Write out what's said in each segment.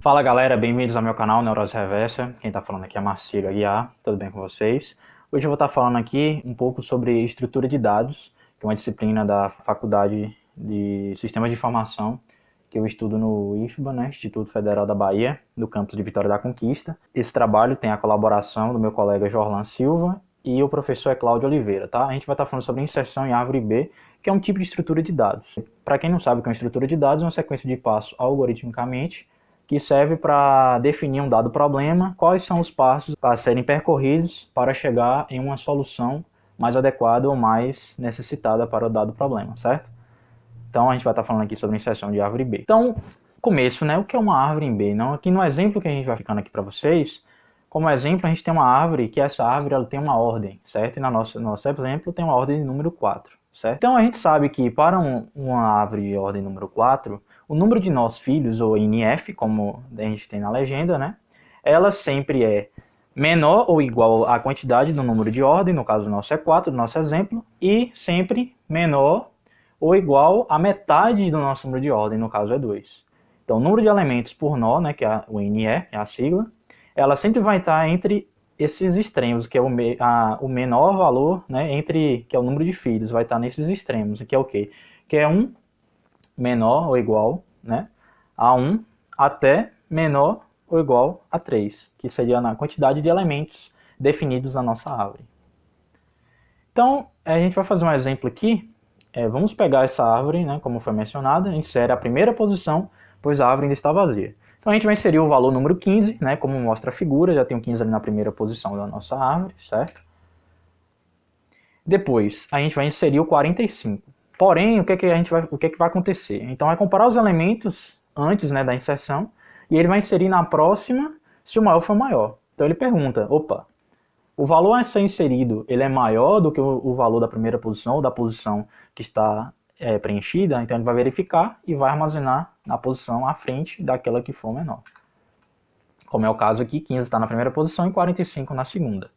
Fala galera, bem-vindos ao meu canal Neurose Reversa. Quem está falando aqui é Marcílio Aguiar, tudo bem com vocês? Hoje eu vou estar falando aqui um pouco sobre estrutura de dados, que é uma disciplina da Faculdade de Sistemas de Informação, que eu estudo no IFBA, né, Instituto Federal da Bahia, no campus de Vitória da Conquista. Esse trabalho tem a colaboração do meu colega Jorlan Silva e o professor é Cláudio Oliveira, tá? A gente vai estar falando sobre inserção em árvore B, que é um tipo de estrutura de dados. Para quem não sabe o que é uma estrutura de dados, é uma sequência de passos algoritmicamente que serve para definir um dado problema, quais são os passos a serem percorridos para chegar em uma solução mais adequada ou mais necessitada para o dado problema, certo? Então a gente vai estar falando aqui sobre inserção de árvore B. Então, começo, né? O que é uma árvore em B? Não, aqui no exemplo que a gente vai ficando aqui para vocês, como exemplo, a gente tem uma árvore, que essa árvore ela tem uma ordem, certo? E no nosso exemplo tem uma ordem de número 4, certo? Então a gente sabe que para uma árvore de ordem número 4, o número de nós filhos, ou NF, como a gente tem na legenda, né? Ela sempre é menor ou igual à quantidade do número de ordem, no caso o nosso é 4, do nosso exemplo, e sempre menor ou igual à metade do nosso número de ordem, no caso é 2. Então o número de elementos por nó, né, que é o NE, que é a sigla, ela sempre vai estar entre esses extremos, que é o menor valor, né, que é o número de filhos, vai estar nesses extremos, que é o quê? Que é 1 menor ou igual, né, a 1 até menor ou igual a 3, que seria a quantidade de elementos definidos na nossa árvore. Então, a gente vai fazer um exemplo aqui. Vamos pegar essa árvore, né, como foi mencionado, insere a primeira posição, pois a árvore ainda está vazia. Então a gente vai inserir o valor número 15, né, como mostra a figura, já tem o 15 ali na primeira posição da nossa árvore, certo? Depois, a gente vai inserir o 45. Porém, o que vai acontecer? Então, vai comparar os elementos antes, né, da inserção, e ele vai inserir na próxima se o maior for maior. Então, ele pergunta, opa, o valor a ser inserido ele é maior do que o valor da primeira posição ou da posição que está preenchida? Então, ele vai verificar e vai armazenar na posição à frente daquela que for menor. Como é o caso aqui, 15 está na primeira posição e 45 na segunda.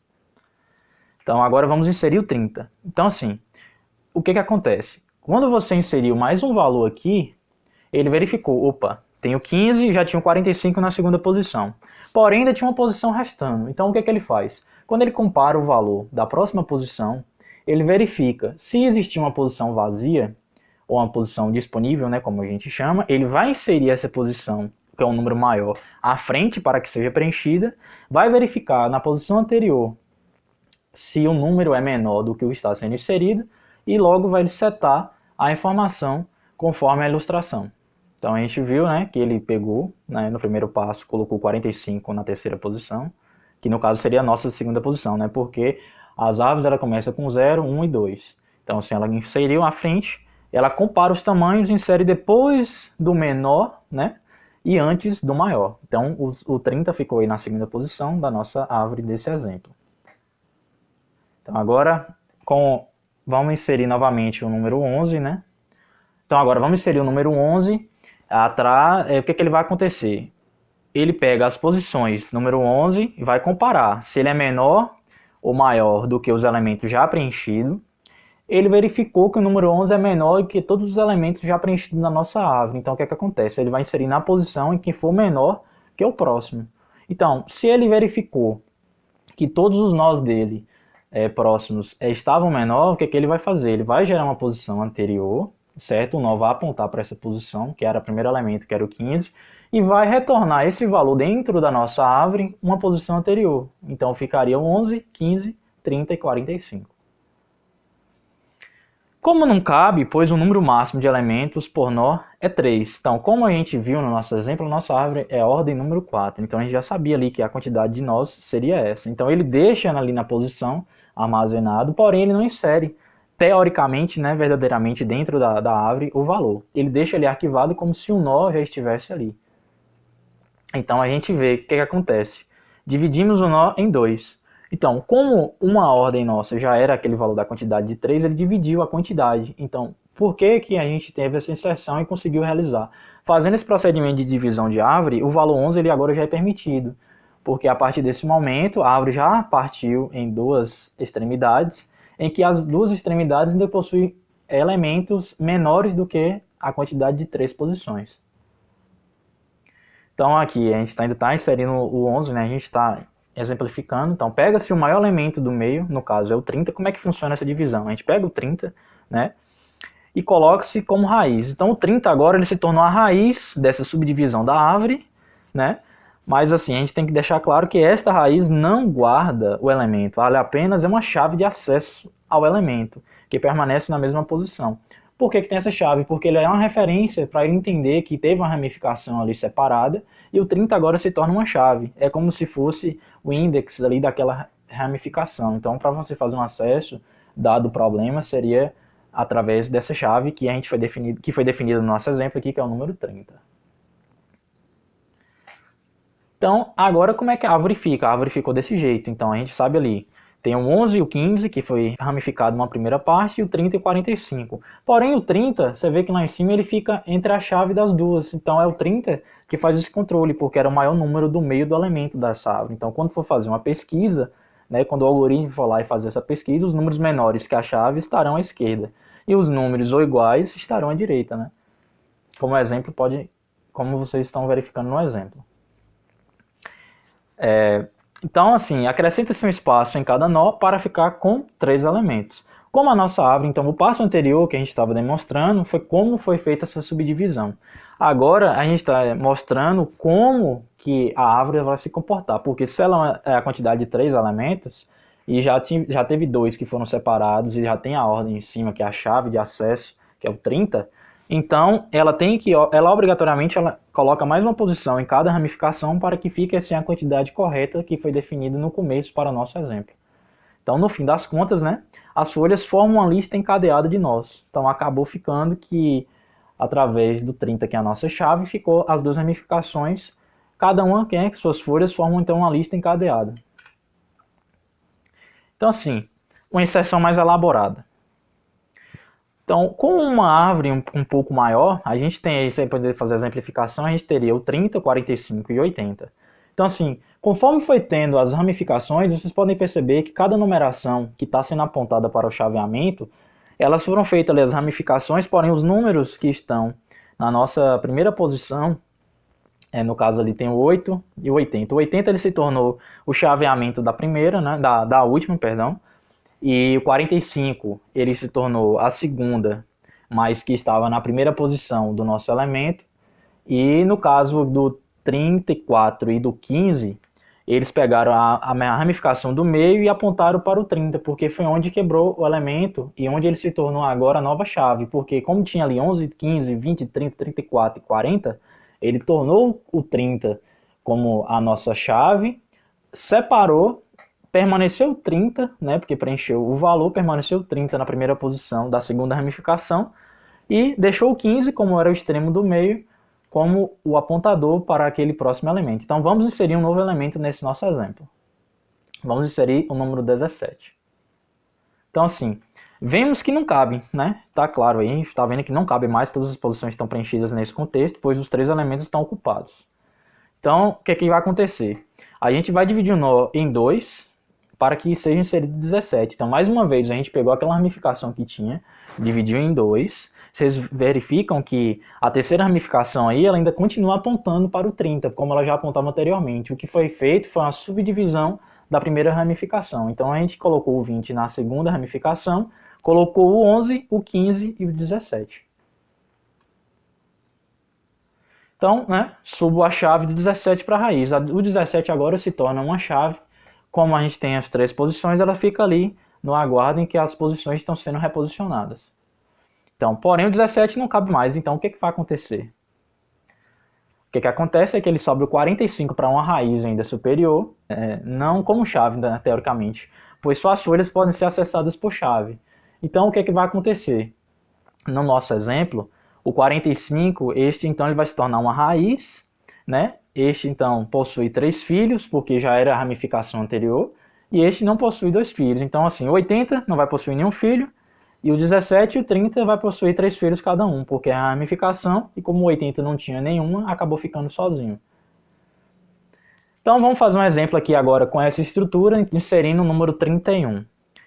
Então, agora vamos inserir o 30. Então, assim, o que acontece? Quando você inseriu mais um valor aqui, ele verificou, opa, tenho 15 e já tinha 45 na segunda posição. Porém, ainda tinha uma posição restando. Então, o que ele faz? Quando ele compara o valor da próxima posição, ele verifica se existir uma posição vazia, ou uma posição disponível, né, como a gente chama, ele vai inserir essa posição, que é um número maior, à frente para que seja preenchida, vai verificar na posição anterior se o número é menor do que o que está sendo inserido, e logo vai setar a informação conforme a ilustração. Então a gente viu, né, que ele pegou, né, no primeiro passo, colocou 45 na terceira posição, que no caso seria a nossa segunda posição, né, porque as árvores ela começa com 0, 1 e 2. Então assim, ela inseriu à frente, ela compara os tamanhos, insere depois do menor, né, e antes do maior. Então o 30 ficou aí na segunda posição da nossa árvore desse exemplo. Então agora, vamos inserir novamente o número 11, né? Então agora vamos inserir o número 11. O que ele vai acontecer? Ele pega as posições número 11 e vai comparar se ele é menor ou maior do que os elementos já preenchidos. Ele verificou que o número 11 é menor do que todos os elementos já preenchidos na nossa árvore. Então o que acontece? Ele vai inserir na posição em que for menor que o próximo. Então, se ele verificou que todos os nós dele próximos estavam menor, o que ele vai fazer? Ele vai gerar uma posição anterior, certo? O nó vai apontar para essa posição, que era o primeiro elemento, que era o 15, e vai retornar esse valor dentro da nossa árvore, uma posição anterior. Então ficaria 11, 15, 30 e 45. Como não cabe, pois o número máximo de elementos por nó é 3. Então, como a gente viu no nosso exemplo, a nossa árvore é a ordem número 4. Então, a gente já sabia ali que a quantidade de nós seria essa. Então, ele deixa ali na posição armazenado, porém ele não insere, teoricamente, né, verdadeiramente dentro da árvore, o valor. Ele deixa ele arquivado como se o nó já estivesse ali. Então, a gente vê o que acontece. Dividimos o nó em 2. Então, como uma ordem nossa já era aquele valor da quantidade de 3, ele dividiu a quantidade. Então, por que a gente teve essa inserção e conseguiu realizar? Fazendo esse procedimento de divisão de árvore, o valor 11 ele agora já é permitido. Porque a partir desse momento, a árvore já partiu em duas extremidades, em que as duas extremidades ainda possuem elementos menores do que a quantidade de 3 posições. Então aqui a gente ainda está inserindo o 11, né? A gente está exemplificando. Então pega-se o maior elemento do meio, no caso é o 30. Como é que funciona essa divisão? A gente pega o 30, né? E coloca-se como raiz. Então o 30 agora ele se tornou a raiz dessa subdivisão da árvore, né? Mas assim, a gente tem que deixar claro que esta raiz não guarda o elemento, ela apenas é uma chave de acesso ao elemento, que permanece na mesma posição. Por que tem essa chave? Porque ele é uma referência para ele entender que teve uma ramificação ali separada, e o 30 agora se torna uma chave. É como se fosse o index ali daquela ramificação. Então, para você fazer um acesso, dado o problema, seria através dessa chave que foi definida no nosso exemplo aqui, que é o número 30. Então, agora como é que a árvore fica? A árvore ficou desse jeito. Então, a gente sabe ali, tem o 11 e o 15, que foi ramificado numa primeira parte, e o 30 e o 45. Porém, o 30, você vê que lá em cima ele fica entre a chave das duas. Então, é o 30 que faz esse controle, porque era o maior número do meio do elemento dessa árvore. Então, quando for fazer uma pesquisa, né, quando o algoritmo for lá e fazer essa pesquisa, os números menores que a chave estarão à esquerda. E os números ou iguais estarão à direita, né? Como exemplo, como vocês estão verificando no exemplo. Então, assim, acrescenta-se um espaço em cada nó para ficar com 3 elementos. Como a nossa árvore, então, o passo anterior que a gente estava demonstrando foi como foi feita essa subdivisão. Agora, a gente está mostrando como que a árvore vai se comportar, porque se ela é a quantidade de 3 elementos, e já teve 2 que foram separados, e já tem a ordem em cima, que é a chave de acesso, que é o 30, então, ela obrigatoriamente coloca mais uma posição em cada ramificação para que fique assim a quantidade correta que foi definida no começo para o nosso exemplo. Então, no fim das contas, né, as folhas formam uma lista encadeada de nós. Então, acabou ficando que, através do 30, que é a nossa chave, ficou as duas ramificações, cada uma, suas folhas formam então uma lista encadeada. Então, assim, uma inserção mais elaborada. Então, com uma árvore um pouco maior, a gente tem, se poder fazer a exemplificação, a gente teria o 30, 45 e 80. Então, assim, conforme foi tendo as ramificações, vocês podem perceber que cada numeração que está sendo apontada para o chaveamento, elas foram feitas ali as ramificações, porém os números que estão na nossa primeira posição, no caso ali tem o 8 e o 80. O 80 ele se tornou o chaveamento da primeira, né, da última, perdão. E o 45 ele se tornou a segunda, mas que estava na primeira posição do nosso elemento. E no caso do 34 e do 15, eles pegaram a ramificação do meio e apontaram para o 30, porque foi onde quebrou o elemento e onde ele se tornou agora a nova chave. Porque como tinha ali 11, 15, 20, 30, 34 e 40, ele tornou o 30 como a nossa chave, separou, permaneceu 30, né, porque preencheu o valor, permaneceu 30 na primeira posição da segunda ramificação e deixou o 15, como era o extremo do meio, como o apontador para aquele próximo elemento. Então vamos inserir um novo elemento nesse nosso exemplo. Vamos inserir o número 17. Então assim, vemos que não cabe, né? Tá claro aí, está vendo que não cabe mais, todas as posições estão preenchidas nesse contexto, pois os 3 elementos estão ocupados. Então, o que é que vai acontecer? A gente vai dividir o nó em 2, para que seja inserido 17. Então, mais uma vez, a gente pegou aquela ramificação que tinha, dividiu em 2. Vocês verificam que a terceira ramificação aí, ela ainda continua apontando para o 30, como ela já apontava anteriormente. O que foi feito foi uma subdivisão da primeira ramificação. Então, a gente colocou o 20 na segunda ramificação, colocou o 11, o 15 e o 17. Então, né, subo a chave do 17 para a raiz. O 17 agora se torna uma chave. Como a gente tem as 3 posições, ela fica ali no aguardo em que as posições estão sendo reposicionadas. Então, porém, o 17 não cabe mais. Então, o que vai acontecer? O que acontece é que ele sobe o 45 para uma raiz ainda superior, não como chave, né, teoricamente, pois só as folhas podem ser acessadas por chave. Então, o que vai acontecer? No nosso exemplo, o 45, então ele vai se tornar uma raiz, né? Este, então, possui 3 filhos, porque já era a ramificação anterior, e este não possui 2 filhos. Então, assim, o 80 não vai possuir nenhum filho, e o 17 e o 30 vai possuir 3 filhos cada um, porque é a ramificação, e como o 80 não tinha nenhuma, acabou ficando sozinho. Então, vamos fazer um exemplo aqui agora com essa estrutura, inserindo o número 31.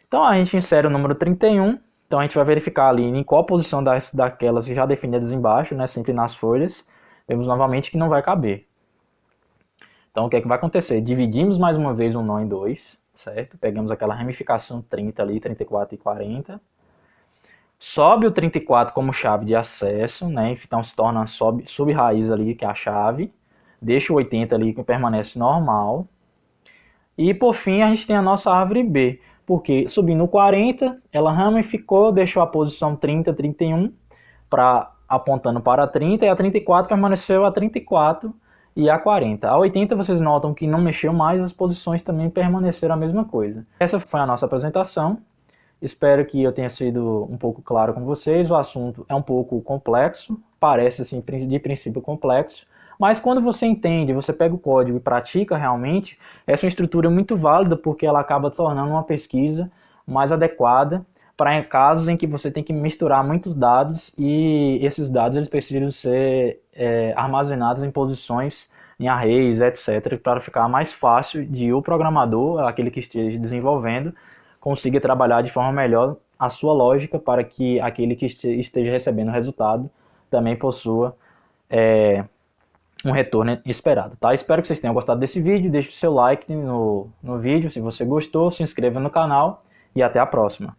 Então, a gente insere o número 31, então a gente vai verificar ali em qual posição daquelas já definidas embaixo, né, sempre nas folhas. Vemos novamente que não vai caber. Então o que é que vai acontecer? Dividimos mais uma vez um nó em 2, certo? Pegamos aquela ramificação 30 ali, 34 e 40. Sobe o 34 como chave de acesso, né? Então se torna sub-raiz ali, que é a chave. Deixa o 80 ali que permanece normal. E por fim a gente tem a nossa árvore B, porque subindo o 40, ela ramificou, deixou a posição 30, 31, apontando para a 30, e a 34 permaneceu a 34 e a 40. A 80 vocês notam que não mexeu mais, as posições também permaneceram a mesma coisa. Essa foi a nossa apresentação. Espero que eu tenha sido um pouco claro com vocês. O assunto é um pouco complexo, parece assim de princípio complexo, mas quando você entende, você pega o código e pratica realmente, essa é uma estrutura muito válida porque ela acaba tornando uma pesquisa mais adequada para casos em que você tem que misturar muitos dados e esses dados eles precisam ser armazenados em posições, em arrays, etc., para ficar mais fácil de o programador, aquele que esteja desenvolvendo, consiga trabalhar de forma melhor a sua lógica para que aquele que esteja recebendo o resultado também possua um retorno esperado, tá? Espero que vocês tenham gostado desse vídeo, deixe o seu like no vídeo se você gostou, se inscreva no canal e até a próxima.